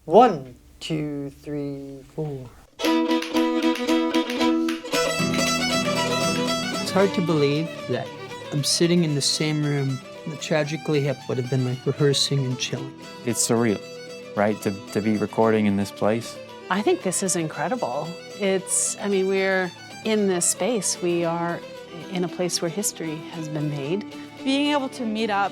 1, 2, 3, 4. It's hard to believe that I'm sitting in the same room that Tragically Hip would have been like rehearsing and chilling. It's surreal, right, to be recording in this place. I think this is incredible. We're in this space. We are in a place where history has been made. Being able to meet up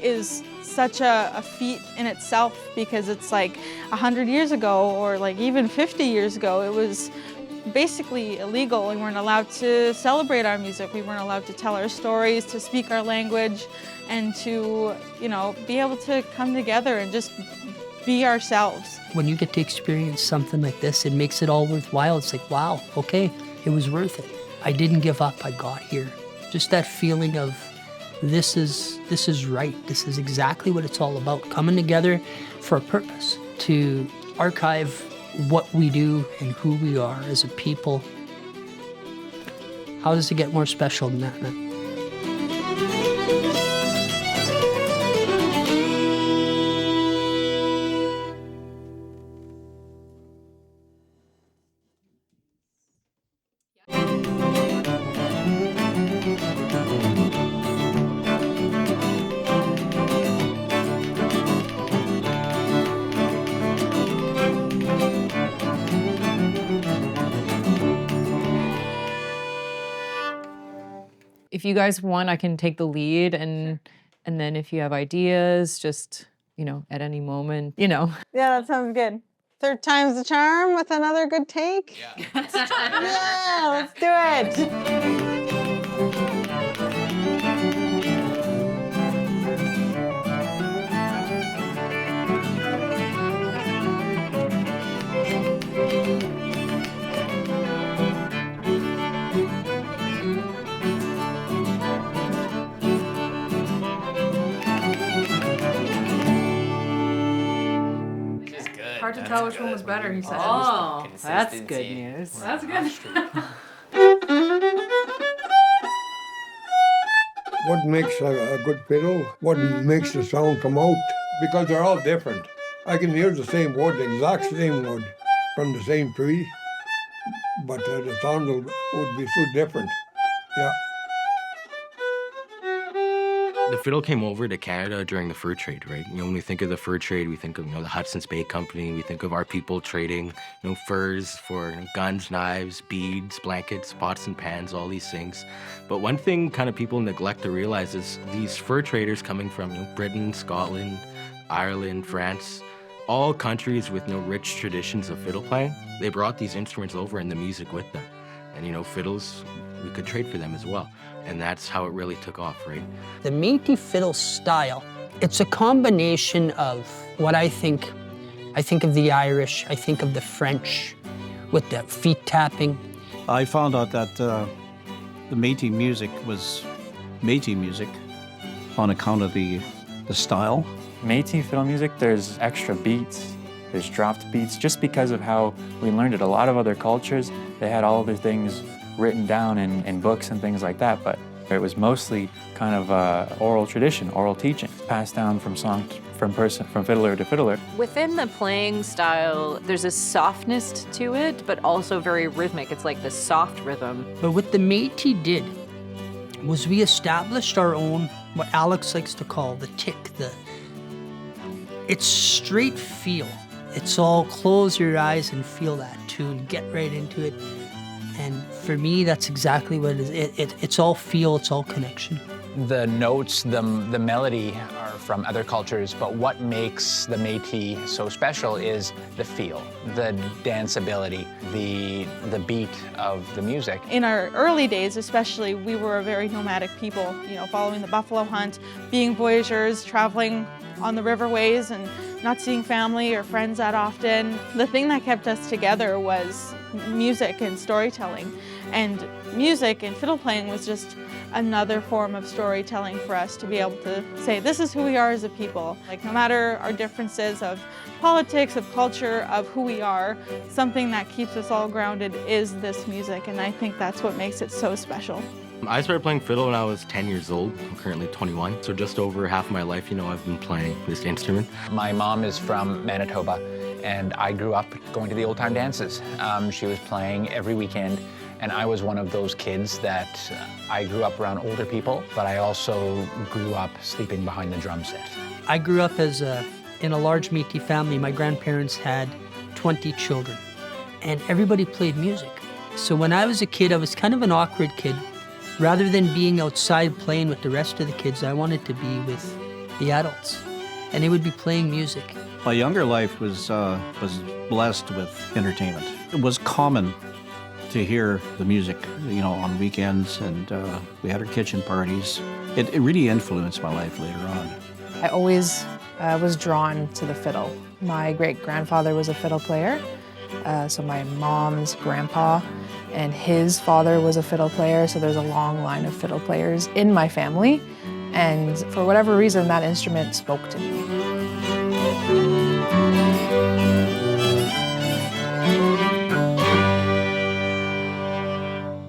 is such a feat in itself, because it's like 100 years ago, or like even 50 years ago, it was basically illegal. We weren't allowed to celebrate our music. We weren't allowed to tell our stories, to speak our language, and to, be able to come together and just be ourselves. When you get to experience something like this, it makes it all worthwhile. It's like, wow, okay, it was worth it. I didn't give up, I got here. Just that feeling of this is right. This is exactly what it's all about. Coming together for a purpose, to archive what we do and who we are as a people. How does it get more special than that, man? If you guys want, I can take the lead, and then if you have ideas, just, at any moment, Yeah, that sounds good. Third time's the charm with another good take? Yeah. Yeah, let's do it. Hard to tell which one was better, he said. Oh, that's good news. That's good. What makes a good fiddle? What makes the sound come out? Because they're all different. I can hear the same wood, the exact same wood, from the same tree, but the sound would be so different. Yeah. The fiddle came over to Canada during the fur trade, right? When we think of the fur trade, we think of the Hudson's Bay Company. We think of our people trading, furs for guns, knives, beads, blankets, pots and pans, all these things. But one thing kind of people neglect to realize is these fur traders coming from Britain, Scotland, Ireland, France, all countries with rich traditions of fiddle playing. They brought these instruments over and the music with them. And fiddles, we could trade for them as well. And that's how it really took off, right? The Métis fiddle style, it's a combination of what I think of the Irish, I think of the French, with the feet tapping. I found out that the Métis music was Métis music on account of the style. Métis fiddle music, there's extra beats, there's dropped beats, just because of how we learned it. A lot of other cultures, they had all of their things written down in books and things like that, but it was mostly kind of oral tradition, oral teaching, passed down from from fiddler to fiddler. Within the playing style, there's a softness to it, but also very rhythmic. It's like the soft rhythm. But what the Métis did was we established our own, what Alex likes to call the tick, it's straight feel. It's all close your eyes and feel that tune, get right into it. And for me, that's exactly what it is. It's all feel, it's all connection. The notes, the melody are from other cultures, but what makes the Métis so special is the feel, the danceability, the beat of the music. In our early days especially, we were a very nomadic people, following the buffalo hunt, being voyageurs, traveling on the riverways and not seeing family or friends that often. The thing that kept us together was music and storytelling. And music and fiddle playing was just another form of storytelling for us to be able to say, this is who we are as a people. Like, no matter our differences of politics, of culture, of who we are, something that keeps us all grounded is this music, and I think that's what makes it so special. I started playing fiddle when I was 10 years old. I'm currently 21, so just over half of my life, I've been playing this instrument. My mom is from Manitoba, And I grew up going to the old time dances. She was playing every weekend, and I was one of those kids that I grew up around older people, but I also grew up sleeping behind the drum set. I grew up in a large Métis family. My grandparents had 20 children, and everybody played music. So when I was a kid, I was kind of an awkward kid. Rather than being outside playing with the rest of the kids, I wanted to be with the adults, and they would be playing music. My younger life was blessed with entertainment. It was common to hear the music, on weekends, and we had our kitchen parties. It really influenced my life later on. I always was drawn to the fiddle. My great-grandfather was a fiddle player, so my mom's grandpa and his father was a fiddle player, so there's a long line of fiddle players in my family, and for whatever reason, that instrument spoke to me.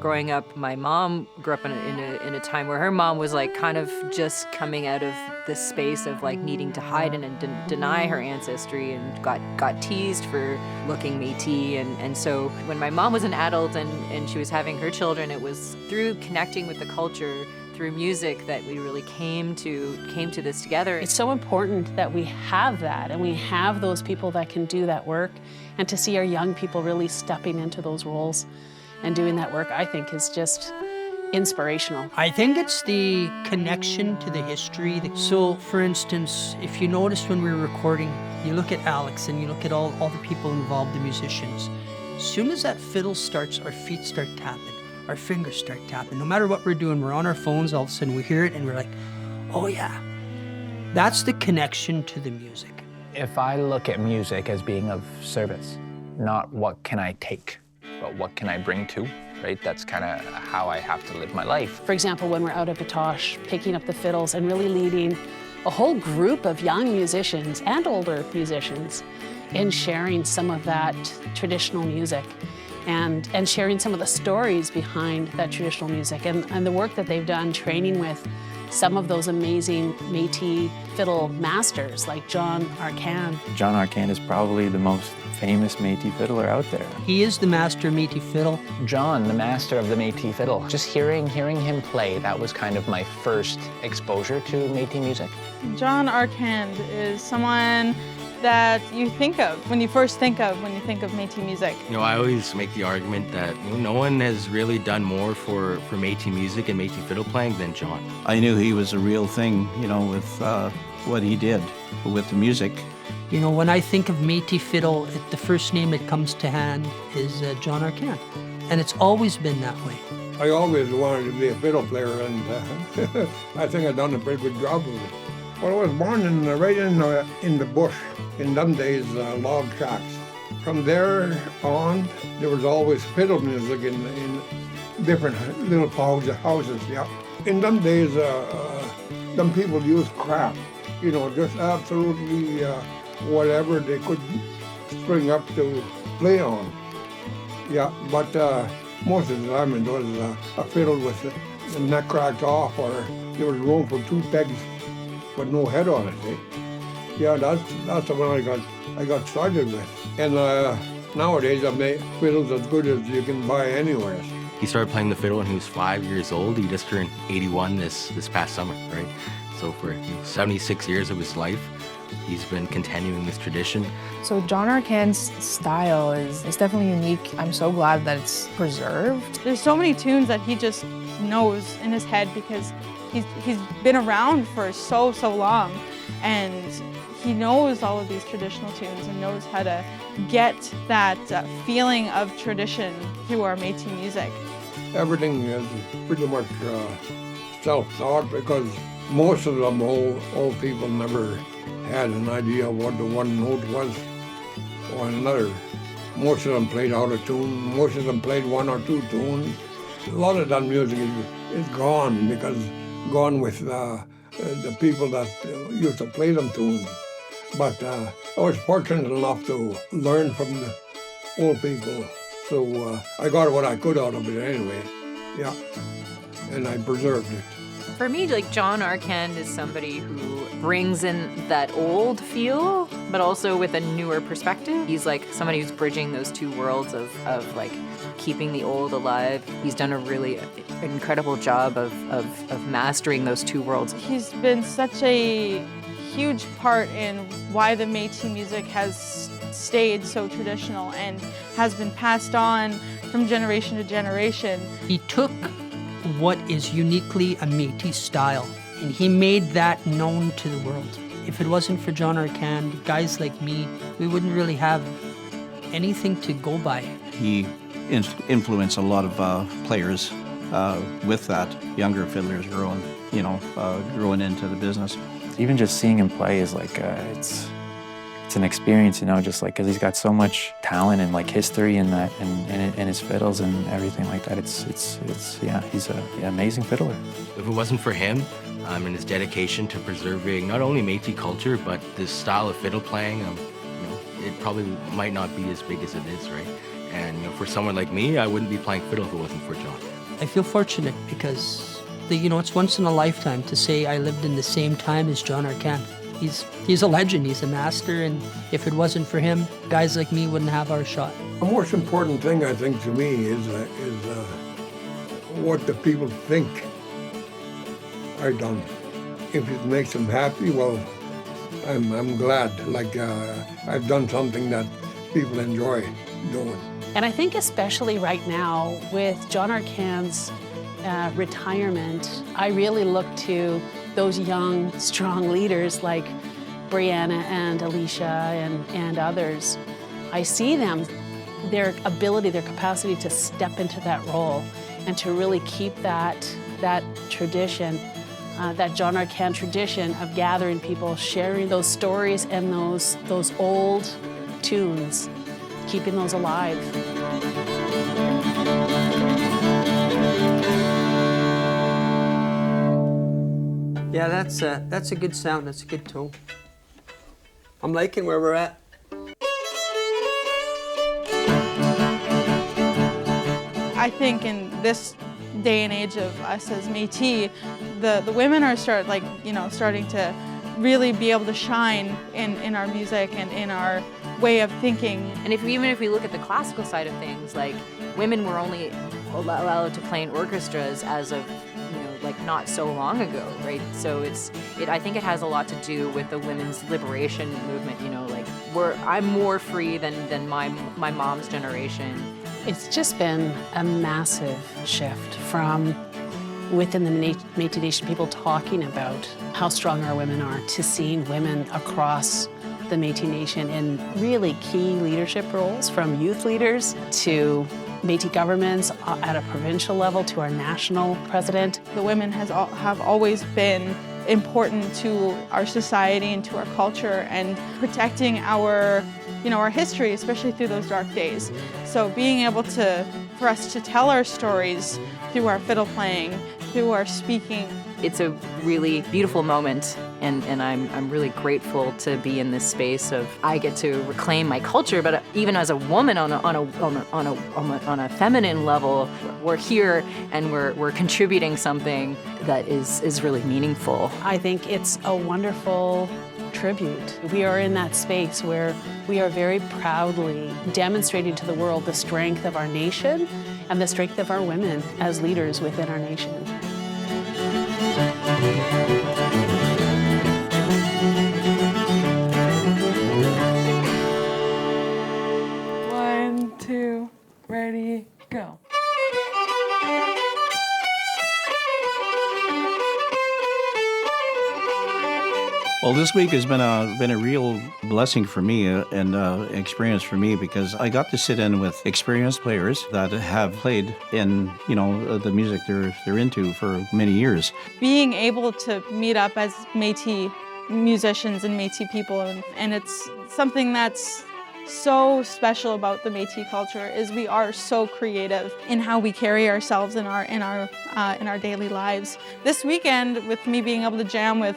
Growing up, my mom grew up in a time where her mom was like kind of just coming out of this space of like needing to hide and deny her ancestry, and got teased for looking Métis. And so when my mom was an adult and she was having her children, it was through connecting with the culture, through music, that we really came to this together. It's so important that we have that, and we have those people that can do that work, and to see our young people really stepping into those roles and doing that work, I think, is just inspirational. I think it's the connection to the history. So, for instance, if you notice when we were recording, you look at Alex and you look at all the people involved, the musicians. As soon as that fiddle starts, our feet start tapping, our fingers start tapping. No matter what we're doing, we're on our phones, all of a sudden we hear it and we're like, oh yeah. That's the connection to the music. If I look at music as being of service, not what can I take, but what can I bring to, right? That's kind of how I have to live my life. For example, when we're out at Batoche, picking up the fiddles and really leading a whole group of young musicians and older musicians in sharing some of that traditional music and sharing some of the stories behind that traditional music and the work that they've done training with some of those amazing Métis fiddle masters like John Arcan. John Arcan is probably the most famous Métis fiddler out there. He is the master Métis fiddle. John, the master of the Métis fiddle. Just hearing him play, that was kind of my first exposure to Métis music. John Arcan is someone that you think of when you think of Métis music. I always make the argument that no one has really done more for Métis music and Métis fiddle playing than John. I knew he was a real thing, with what he did with the music. When I think of Métis fiddle, the first name that comes to hand is John Arcan. And it's always been that way. I always wanted to be a fiddle player, and I think I've done a pretty good job of it. Well, I was born right in the bush, in them days, log shacks. From there on, there was always fiddle music in different little houses, yeah. In them days, them people used crap, just absolutely whatever they could string up to play on. Yeah, but most of the time it was a fiddle with the neck cracked off, or there was room for two pegs with no head on it. Eh? Yeah, that's the one I got started with. And nowadays I make fiddles as good as you can buy anywhere. He started playing the fiddle when he was 5 years old. He just turned 81 this past summer, right? So for 76 years of his life, he's been continuing this tradition. So John Arcan's style is definitely unique. I'm so glad that it's preserved. There's so many tunes that he just knows in his head because he's been around for so long, and he knows all of these traditional tunes and knows how to get that feeling of tradition through our Métis music. Everything is pretty much self-taught, because most of them old people never had an idea of what the one note was or another. Most of them played out of tune. Most of them played one or two tunes. A lot of that music is gone, because gone with the people that used to play them tunes. But I was fortunate enough to learn from the old people, so I got what I could out of it anyway. Yeah, and I preserved it. For me, like John Arcan is somebody who brings in that old feel but also with a newer perspective. He's like somebody who's bridging those two worlds of like keeping the old alive. He's done a really incredible job of mastering those two worlds. He's been such a huge part in why the Métis music has stayed so traditional and has been passed on from generation to generation. He took what is uniquely a Métis style and he made that known to the world. If it wasn't for John Arcand, guys like me, we wouldn't really have anything to go by. He influenced a lot of players with that, younger fiddlers growing into the business. Even just seeing him play is like, it's an experience, just like, because he's got so much talent and like history in that, and his fiddles and everything like that. Yeah, he's an amazing fiddler. If it wasn't for him and his dedication to preserving not only Métis culture, but this style of fiddle playing, it probably might not be as big as it is, right? And for someone like me, I wouldn't be playing fiddle if it wasn't for John. I feel fortunate because, it's once in a lifetime to say I lived in the same time as John Arcand. He's a legend, he's a master, and if it wasn't for him, guys like me wouldn't have our shot. The most important thing, I think, to me is what the people think I done. If it makes them happy, well, I'm glad. Like I've done something that people enjoy doing. And I think especially right now with John Arcand's retirement, I really look to those young, strong leaders like Brianna and Alicia and others. I see them, their ability, their capacity to step into that role and to really keep that tradition, that John Arcand tradition of gathering people, sharing those stories and those old tunes, keeping those alive. Yeah, that's a good sound, that's a good tone. I'm liking where we're at. I think in this day and age of us as Métis, the women are starting to really be able to shine in our music and in our way of thinking. And even if we look at the classical side of things, like women were only allowed to play in orchestras as of like not so long ago, right? So I think it has a lot to do with the women's liberation movement. I'm more free than my mom's generation. It's just been a massive shift from within the Métis Nation, people talking about how strong our women are, to seeing women across the Métis Nation in really key leadership roles, from youth leaders to Métis governments at a provincial level to our national president. The women have always been important to our society and to our culture and protecting our history, especially through those dark days. So being able for us to tell our stories through our fiddle playing, through our speaking. It's a really beautiful moment, and I'm really grateful to be in this space of I get to reclaim my culture, but even as a woman on a feminine level, we're here and we're contributing something that is really meaningful. I think it's a wonderful tribute. We are in that space where we are very proudly demonstrating to the world the strength of our nation and the strength of our women as leaders within our nation. One, two, ready, go. Well, this week has been a real blessing for me and experience for me, because I got to sit in with experienced players that have played in the music they're into for many years. Being able to meet up as Métis musicians and Métis people, and it's something that's so special about the Métis culture is we are so creative in how we carry ourselves in our daily lives. This weekend, with me being able to jam with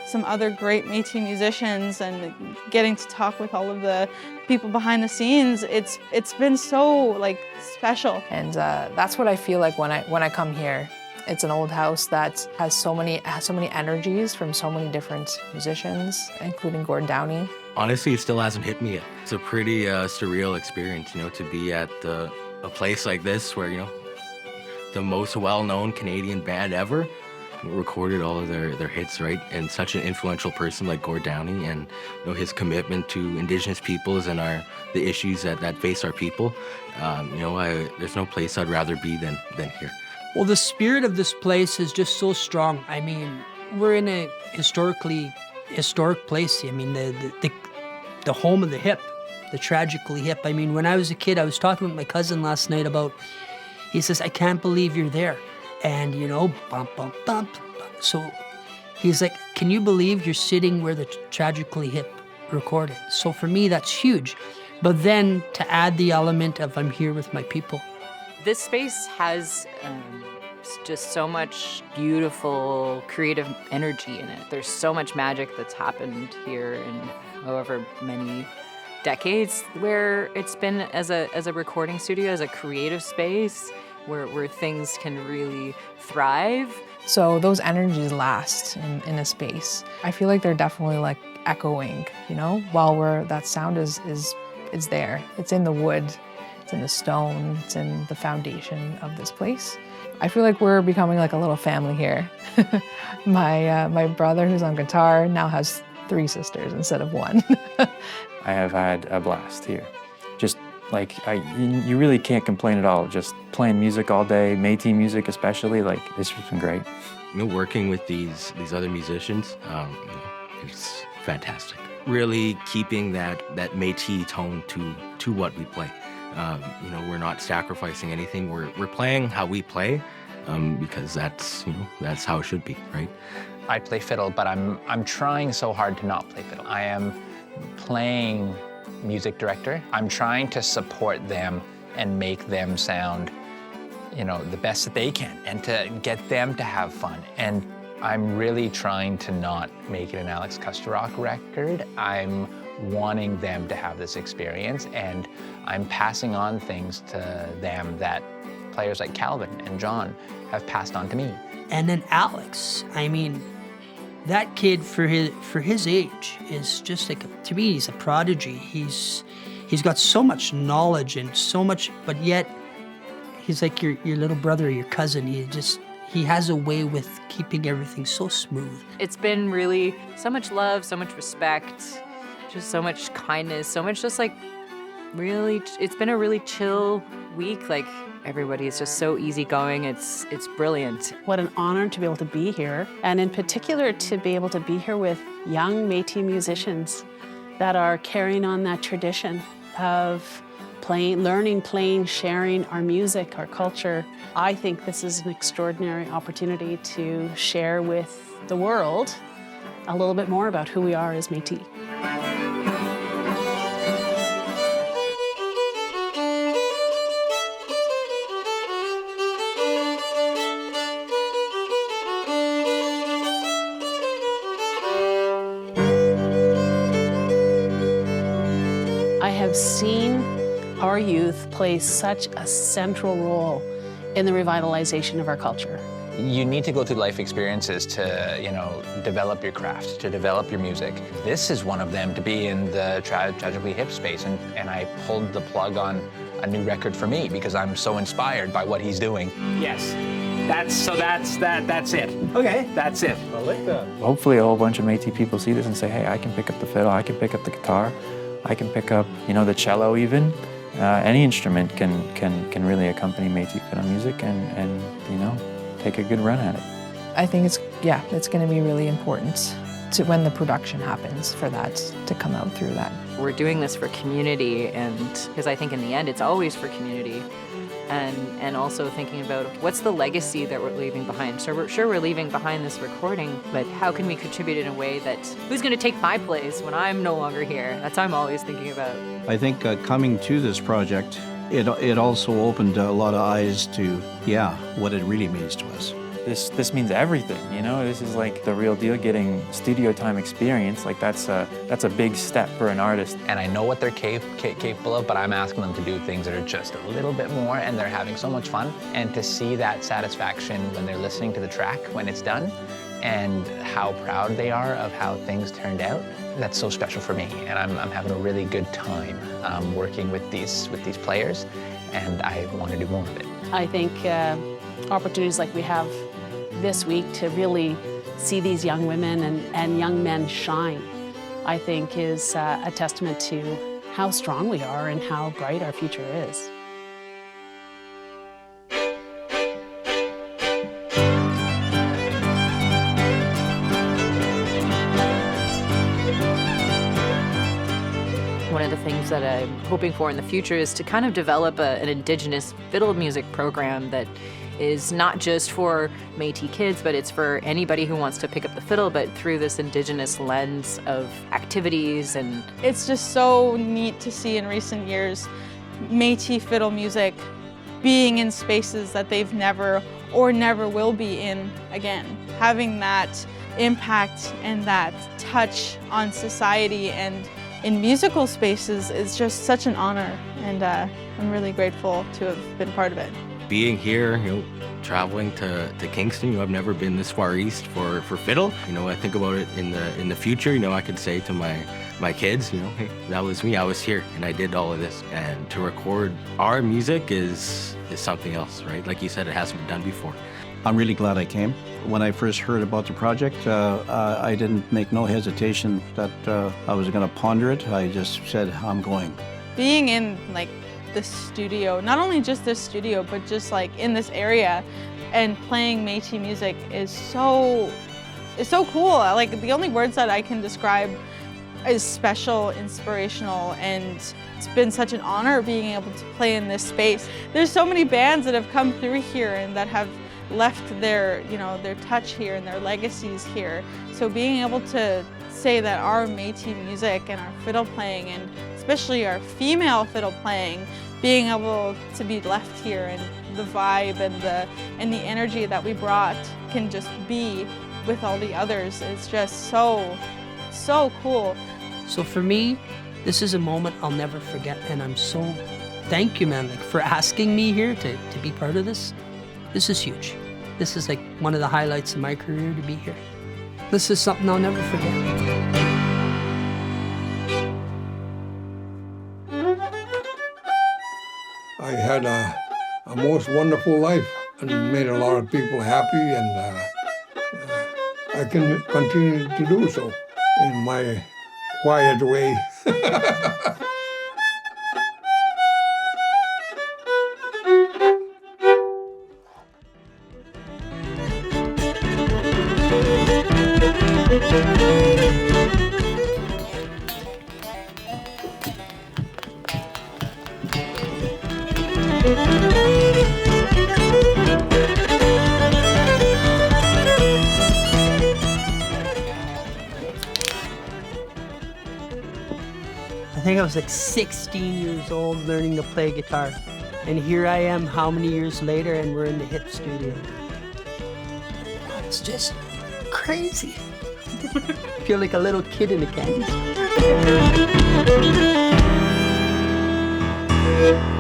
some other great Métis musicians and getting to talk with all of the people behind the scenes, it's been so special. And that's what I feel like when I come here. It's an old house that has so many energies from so many different musicians, including Gord Downey. Honestly, it still hasn't hit me yet. It's a pretty surreal experience, to be at a place like this where, the most well-known Canadian band ever recorded all of their hits, right? And such an influential person like Gord Downey, and his commitment to Indigenous peoples and the issues that face our people. There's no place I'd rather be than here. Well, the spirit of this place is just so strong. I mean, we're in a historic place. I mean, the home of the hip, the Tragically hip. I mean, when I was a kid, I was talking with my cousin last night about, he says, I can't believe you're there. And, bump, bump, bump. So he's like, can you believe you're sitting where the Tragically hip recorded? So for me, that's huge. But then to add the element of I'm here with my people. This space has just so much beautiful creative energy in it. There's so much magic that's happened here in however many decades, where it's been as a recording studio, as a creative space where things can really thrive. So those energies last in a space. I feel like they're definitely like echoing, while that sound is there. It's in the wood, it's in the stone, it's in the foundation of this place. I feel like we're becoming like a little family here. My brother, who's on guitar, now has 3 sisters instead of 1. I have had a blast here. Just like, you really can't complain at all. Just playing music all day, Métis music especially, it's just been great. Working with these other musicians, it's fantastic. Really keeping that Métis tone to what we play. We're not sacrificing anything. We're playing how we play, because that's how it should be, right? I play fiddle, but I'm trying so hard to not play fiddle. I am playing music director. I'm trying to support them and make them sound, the best that they can, and to get them to have fun. And I'm really trying to not make it an Alex Kusterok record. I'm wanting them to have this experience, and I'm passing on things to them that players like Calvin and John have passed on to me. And then Alex, I mean, that kid for his age is just like, to me, he's a prodigy. He's got so much knowledge and so much, but yet he's like your little brother, your cousin. He has a way with keeping everything so smooth. It's been really so much love, so much respect, just so much kindness, so much just really, it's been a really chill week. Everybody is just so easygoing. It's brilliant. What an honor to be able to be here, and in particular to be able to be here with young Métis musicians that are carrying on that tradition of learning, playing, sharing our music, our culture. I think this is an extraordinary opportunity to share with the world a little bit more about who we are as Métis. I have seen our youth play such a central role in the revitalization of our culture. You need to go through life experiences to, develop your craft, to develop your music. This is one of them, to be in the Tragically hip space, and I pulled the plug on a new record for me because I'm so inspired by what he's doing. Yes, that's it. Okay, that's it. I like that. Hopefully a whole bunch of Métis people see this and say, hey, I can pick up the fiddle, I can pick up the guitar, I can pick up, the cello even. Any instrument can really accompany Métis fiddle music and take a good run at it. I think it's going to be really important to when the production happens for that to come out through that. We're doing this for community, and because I think in the end it's always for community, and also thinking about what's the legacy that we're leaving behind. So we're leaving behind this recording, but how can we contribute in a way that, who's going to take my place when I'm no longer here? That's what I'm always thinking about. I think coming to this project, it also opened a lot of eyes to, what it really means to us. this means everything, you know? This is like the real deal, getting studio time experience. Like that's a big step for an artist. And I know what they're capable of, but I'm asking them to do things that are just a little bit more, and they're having so much fun. And to see that satisfaction when they're listening to the track, when it's done, and how proud they are of how things turned out, that's so special for me. And I'm having a really good time working with these players, and I want to do more of it. I think opportunities like we have this week to really see these young women and young men shine, I think is a testament to how strong we are and how bright our future is. One of the things that I'm hoping for in the future is to kind of develop an Indigenous fiddle music program that is not just for Métis kids, but it's for anybody who wants to pick up the fiddle, but through this Indigenous lens of activities. And it's just so neat to see in recent years Métis fiddle music being in spaces that they've never or never will be in again. Having that impact and that touch on society and in musical spaces is just such an honor, and I'm really grateful to have been part of it. Being here, traveling to Kingston, I've never been this far east for fiddle. I think about it in the future. I could say to my kids, hey, that was me. I was here, and I did all of this. And to record our music is something else, right? Like you said, it hasn't been done before. I'm really glad I came. When I first heard about the project, I didn't make no hesitation that I was going to ponder it. I just said, I'm going. Being in the studio, not only just this studio, but just in this area and playing Métis music is so cool. The only words that I can describe is special, inspirational, and it's been such an honor being able to play in this space. There's so many bands that have come through here and that have left their touch here and their legacies here. So being able to say that our Métis music and our fiddle playing, and especially our female fiddle playing, being able to be left here, and the vibe and the energy that we brought can just be with all the others, is just so cool. So for me, this is a moment I'll never forget, and I'm so thank you, man, for asking me here to be part of this. This is huge. This is one of the highlights of my career, to be here. This is something I'll never forget. I had a most wonderful life and made a lot of people happy, and I can continue to do so in my quiet way. I think I was 16 years old learning to play guitar. And here I am how many years later, and we're in the hip studio. It's just crazy. I feel like a little kid in a candy store.